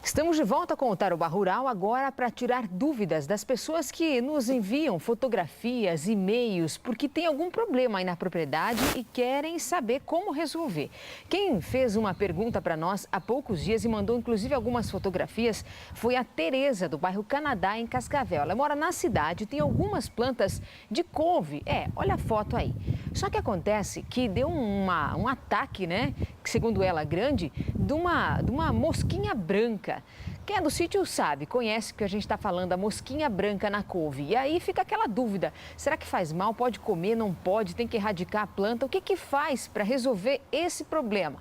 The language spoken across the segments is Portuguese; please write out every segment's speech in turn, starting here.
Estamos de volta com o Tarobá Rural agora para tirar dúvidas das pessoas que nos enviam fotografias, e-mails, porque tem algum problema aí na propriedade e querem saber como resolver. Quem fez uma pergunta para nós há poucos dias e mandou inclusive algumas fotografias foi a Tereza, do bairro Canadá, em Cascavel. Ela mora na cidade e tem algumas plantas de couve. Olha a foto aí. Só que acontece que deu um ataque, né, que segundo ela grande, de uma mosquinha branca. Quem é do sítio sabe, conhece o que a gente está falando, a mosquinha branca na couve. E aí fica aquela dúvida, será que faz mal? Pode comer? Não pode? Tem que erradicar a planta? O que faz para resolver esse problema?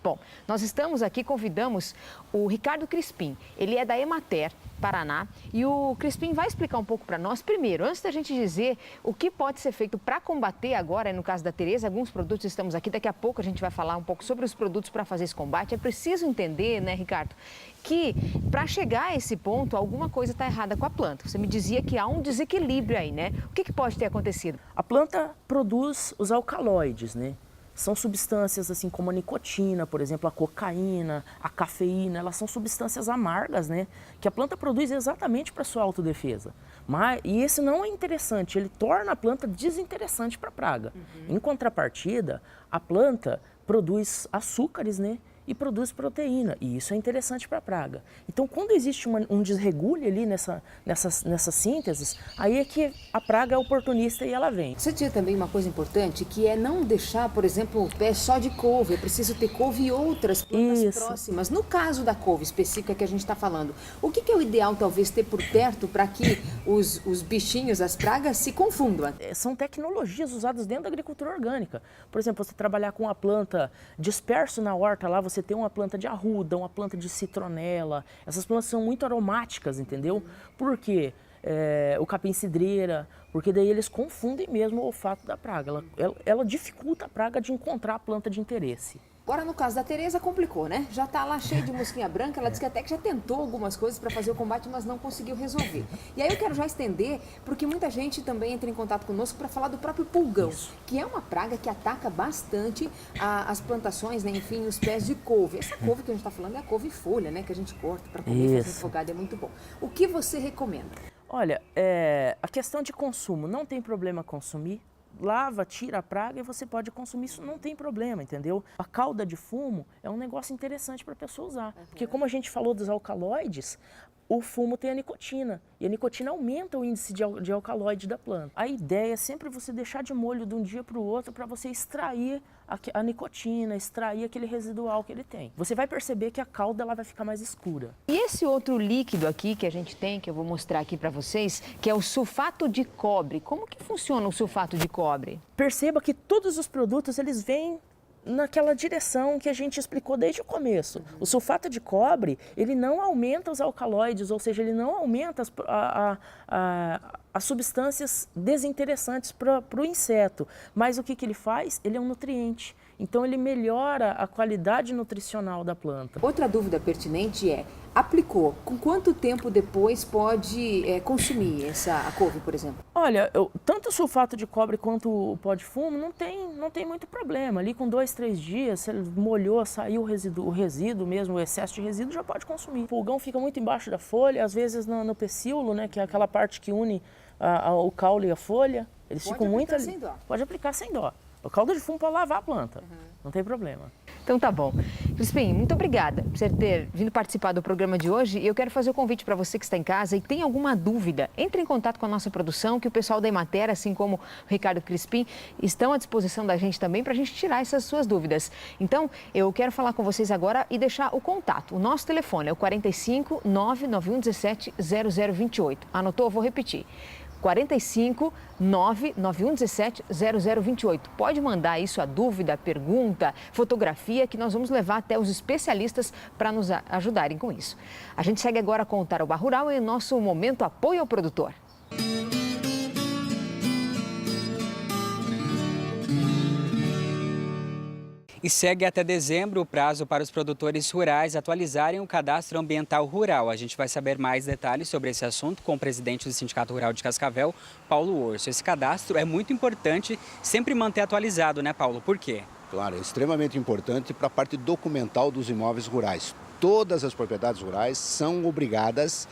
Bom, nós estamos aqui, convidamos o Ricardo Crispim. Ele é da Emater, Paraná, e o Crispim vai explicar um pouco para nós. Primeiro, antes da gente dizer o que pode ser feito para combater agora, no caso da Tereza, alguns produtos estamos aqui, daqui a pouco a gente vai falar um pouco sobre os produtos para fazer esse combate. É preciso entender, né, Ricardo, que para chegar a esse ponto, alguma coisa está errada com a planta. Você me dizia que há um desequilíbrio aí, né? O que pode ter acontecido? A planta produz os alcaloides, né? São substâncias assim como a nicotina, por exemplo, a cocaína, a cafeína, elas são substâncias amargas, né? Que a planta produz exatamente para sua autodefesa. E esse não é interessante, ele torna a planta desinteressante para a praga. Em contrapartida, a planta produz açúcares, né? E produz proteína, e isso é interessante para a praga. Então, quando existe um desregule ali nessas sínteses, aí é que a praga é oportunista e ela vem. Você tinha também uma coisa importante, que é não deixar, por exemplo, o pé só de couve. É preciso ter couve e outras plantas próximas. No caso da couve específica que a gente está falando, o que é o ideal, talvez, ter por perto para que os bichinhos, as pragas, se confundam? São tecnologias usadas dentro da agricultura orgânica. Por exemplo, você trabalhar com uma planta disperso na horta lá, você tem uma planta de arruda, uma planta de citronela. Essas plantas são muito aromáticas, entendeu? Por quê? O capim-cidreira, porque daí eles confundem mesmo o olfato da praga. Ela dificulta a praga de encontrar a planta de interesse. Agora, no caso da Tereza, complicou, né? Já está lá cheio de mosquinha branca, ela disse que até que já tentou algumas coisas para fazer o combate, mas não conseguiu resolver. E aí eu quero já estender, porque muita gente também entra em contato conosco para falar do próprio pulgão, que é uma praga que ataca bastante as plantações, né? Enfim, os pés de couve. Essa couve que a gente está falando é a couve-folha, né? Que a gente corta para comer, fazer refogado, é muito bom. O que você recomenda? Olha, a questão de consumo, não tem problema consumir. Lava, tira a praga e você pode consumir, isso não tem problema, entendeu? A cauda de fumo é um negócio interessante para a pessoa usar, porque como a gente falou dos alcaloides, o fumo tem a nicotina, e a nicotina aumenta o índice de alcaloide da planta. A ideia é sempre você deixar de molho de um dia para o outro para você extrair a nicotina, extrair aquele residual que ele tem. Você vai perceber que a cauda ela vai ficar mais escura. E esse outro líquido aqui que a gente tem, que eu vou mostrar aqui para vocês, que é o sulfato de cobre. Como que funciona o sulfato de cobre? Perceba que todos os produtos eles vêm naquela direção que a gente explicou desde o começo. O sulfato de cobre, ele não aumenta os alcaloides, ou seja, ele não aumenta as substâncias desinteressantes para o inseto. Mas o que ele faz? Ele é um nutriente. Então ele melhora a qualidade nutricional da planta. Outra dúvida pertinente é, aplicou, com quanto tempo depois pode consumir a couve, por exemplo? Olha, tanto o sulfato de cobre quanto o pó de fumo não tem muito problema. Ali com 2, 3 dias, se ele molhou, saiu o resíduo mesmo, o excesso de resíduo, já pode consumir. O pulgão fica muito embaixo da folha, às vezes no pecíolo, né, que é aquela parte que une o caule e a folha. Eles ficam muito ali. Sem dó. Pode aplicar sem dó. O caldo de fumo para lavar a planta, não tem problema. Então tá bom. Crispim, muito obrigada por você ter vindo participar do programa de hoje. E eu quero fazer o convite para você que está em casa e tem alguma dúvida. Entre em contato com a nossa produção, que o pessoal da Emater, assim como o Ricardo Crispim, estão à disposição da gente também para a gente tirar essas suas dúvidas. Então, eu quero falar com vocês agora e deixar o contato. O nosso telefone é o 45 991 17 0028. Anotou? Eu vou repetir. 45 991 17 0028. Pode mandar aí sua dúvida, pergunta, fotografia, que nós vamos levar até os especialistas para nos ajudarem com isso. A gente segue agora com o Tarobá Rural em nosso momento apoio ao produtor. E segue até dezembro o prazo para os produtores rurais atualizarem o cadastro ambiental rural. A gente vai saber mais detalhes sobre esse assunto com o presidente do Sindicato Rural de Cascavel, Paulo Orso. Esse cadastro é muito importante sempre manter atualizado, né, Paulo? Por quê? Claro, é extremamente importante para a parte documental dos imóveis rurais. Todas as propriedades rurais são obrigadas,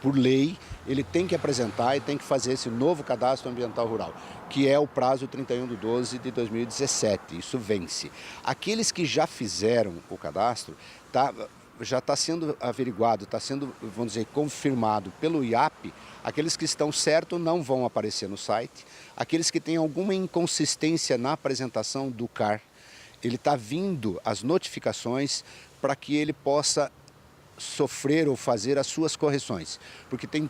por lei, ele tem que apresentar e tem que fazer esse novo cadastro ambiental rural, que é o prazo 31/12/2017, isso vence. Aqueles que já fizeram o cadastro, já está sendo averiguado, está sendo, vamos dizer, confirmado pelo IAP. Aqueles que estão certos não vão aparecer no site. Aqueles que têm alguma inconsistência na apresentação do CAR, ele está vindo as notificações para que ele possa sofrer ou fazer as suas correções, porque tem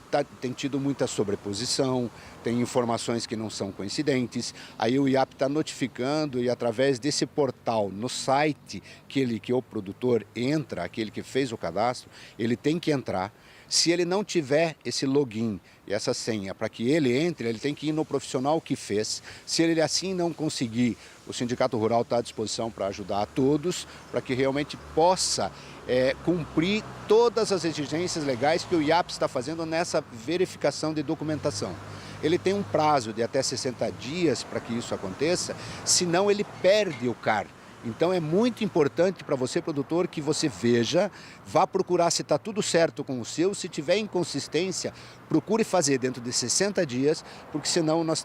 tido muita sobreposição, tem informações que não são coincidentes, aí o IAP está notificando e através desse portal no site que o produtor entra, aquele que fez o cadastro, ele tem que entrar. Se ele não tiver esse login e essa senha para que ele entre, ele tem que ir no profissional que fez. Se ele assim não conseguir, o Sindicato Rural está à disposição para ajudar a todos, para que realmente possa cumprir todas as exigências legais que o IAP está fazendo nessa verificação de documentação. Ele tem um prazo de até 60 dias para que isso aconteça, senão ele perde o CAR. Então é muito importante para você, produtor, que você veja, vá procurar se está tudo certo com o seu. Se tiver inconsistência, procure fazer dentro de 60 dias, porque senão nós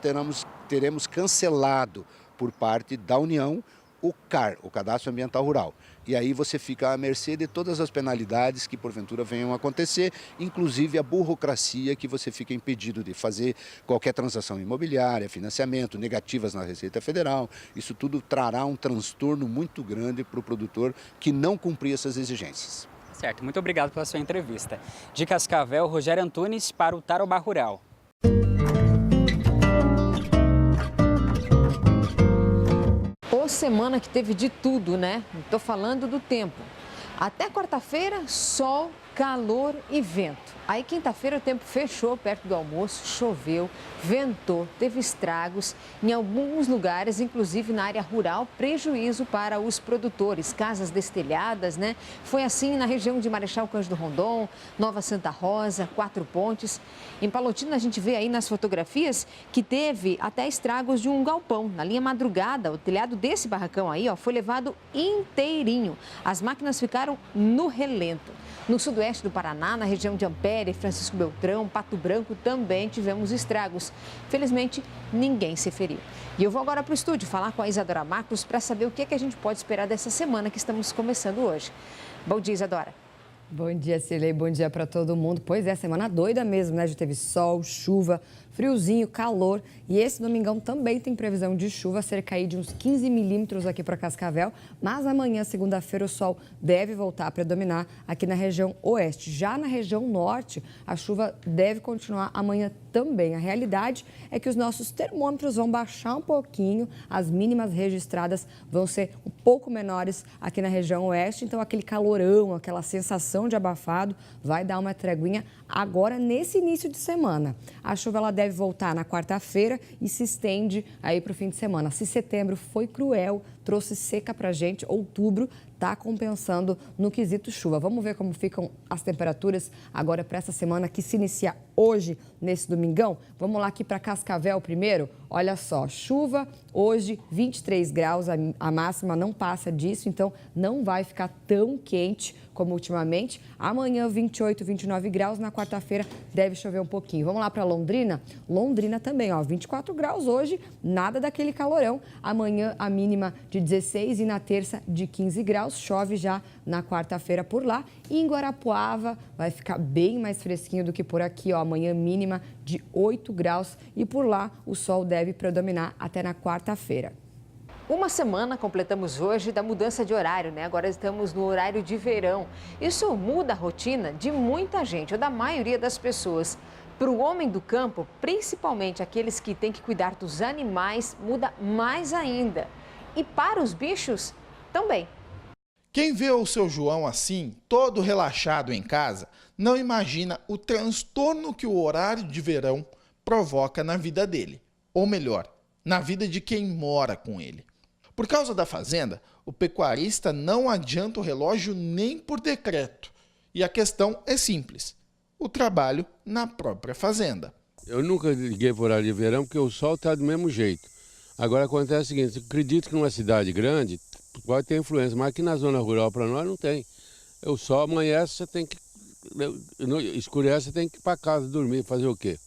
teremos cancelado por parte da União o CAR, o Cadastro Ambiental Rural. E aí você fica à mercê de todas as penalidades que porventura venham a acontecer, inclusive a burocracia que você fica impedido de fazer qualquer transação imobiliária, financiamento, negativas na Receita Federal. Isso tudo trará um transtorno muito grande para o produtor que não cumprir essas exigências. Certo, muito obrigado pela sua entrevista. De Cascavel, Rogério Antunes para o Tarobá Rural. Semana que teve de tudo, né? Estou falando do tempo. Até quarta-feira, sol, calor e vento. Aí quinta-feira o tempo fechou perto do almoço, choveu, ventou, teve estragos em alguns lugares, inclusive na área rural, prejuízo para os produtores, casas destelhadas, né? Foi assim na região de Marechal Cândido Rondon, Nova Santa Rosa, Quatro Pontes. Em Palotina a gente vê aí nas fotografias que teve até estragos de um galpão. Na linha Madrugada, o telhado desse barracão aí, ó, foi levado inteirinho. As máquinas ficaram no relento. No sudoeste do Paraná, na região de Ampere, Francisco Beltrão, Pato Branco, também tivemos estragos. Felizmente, ninguém se feriu. E eu vou agora para o estúdio falar com a Isadora Marcos para saber o que a gente pode esperar dessa semana que estamos começando hoje. Bom dia, Isadora. Bom dia, Cirlei. Bom dia para todo mundo. Pois é, semana doida mesmo, né? Já teve sol, chuva, friozinho, calor. E esse domingão também tem previsão de chuva, cerca aí de uns 15 milímetros aqui para Cascavel. Mas amanhã, segunda-feira, o sol deve voltar a predominar aqui na região oeste. Já na região norte, a chuva deve continuar amanhã também. A realidade é que os nossos termômetros vão baixar um pouquinho, as mínimas registradas vão ser um pouco menores aqui na região oeste. Então, aquele calorão, aquela sensação de abafado vai dar uma treguinha agora nesse início de semana. A chuva ela deve voltar na quarta-feira e se estende aí para o fim de semana. Se setembro foi cruel, trouxe seca para a gente, outubro está compensando no quesito chuva. Vamos ver como ficam as temperaturas agora para essa semana que se inicia hoje, nesse domingão. Vamos lá aqui para Cascavel primeiro. Olha só, chuva hoje, 23 graus, a máxima não passa disso, então não vai ficar tão quente como ultimamente. Amanhã, 28, 29 graus, na quarta-feira deve chover um pouquinho. Vamos lá para Londrina? Londrina também, ó, 24 graus hoje, nada daquele calorão. Amanhã a mínima de 16 e na terça de 15 graus, chove já na quarta-feira por lá. E em Guarapuava vai ficar bem mais fresquinho do que por aqui, ó, amanhã mínima de 8 graus e por lá o sol deve predominar até na quarta-feira. Uma semana completamos hoje da mudança de horário, né? Agora estamos no horário de verão. Isso muda a rotina de muita gente, ou da maioria das pessoas. Para o homem do campo, principalmente aqueles que têm que cuidar dos animais, muda mais ainda. E para os bichos, também. Quem vê o seu João assim, todo relaxado em casa, não imagina o transtorno que o horário de verão provoca na vida dele. Ou melhor, na vida de quem mora com ele. Por causa da fazenda, o pecuarista não adianta o relógio nem por decreto. E a questão é simples: o trabalho na própria fazenda. Eu nunca liguei por horário de verão porque o sol está do mesmo jeito. Agora acontece o seguinte: eu acredito que numa cidade grande pode ter influência, mas aqui na zona rural para nós não tem. O sol amanhece, você tem que escurece, você tem que ir para casa dormir, fazer o quê?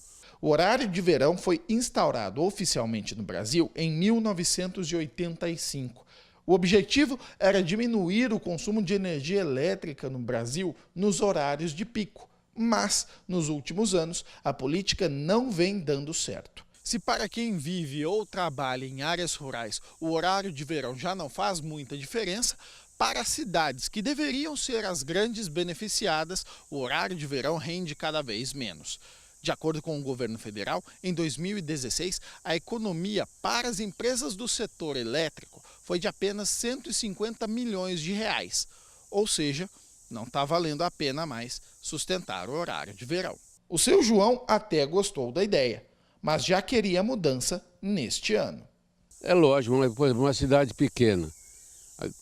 O horário de verão foi instaurado oficialmente no Brasil em 1985. O objetivo era diminuir o consumo de energia elétrica no Brasil nos horários de pico. Mas, nos últimos anos, a política não vem dando certo. Se para quem vive ou trabalha em áreas rurais o horário de verão já não faz muita diferença, para as cidades que deveriam ser as grandes beneficiadas, o horário de verão rende cada vez menos. De acordo com o governo federal, em 2016, a economia para as empresas do setor elétrico foi de apenas 150 milhões de reais. Ou seja, não está valendo a pena mais sustentar o horário de verão. O seu João até gostou da ideia, mas já queria mudança neste ano. É lógico, por exemplo, uma cidade pequena.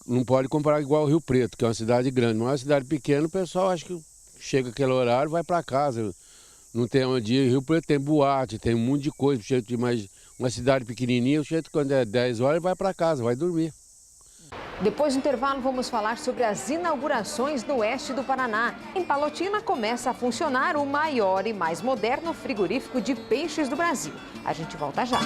Não pode comparar igual ao Rio Preto, que é uma cidade grande. Mas uma cidade pequena, o pessoal acha que chega aquele horário e vai para casa. Não tem onde ir. Rio Preto tem boate, tem um monte de coisa. Mas uma cidade pequenininha, o jeito quando é 10 horas, vai para casa, vai dormir. Depois do intervalo, vamos falar sobre as inaugurações no oeste do Paraná. Em Palotina, começa a funcionar o maior e mais moderno frigorífico de peixes do Brasil. A gente volta já.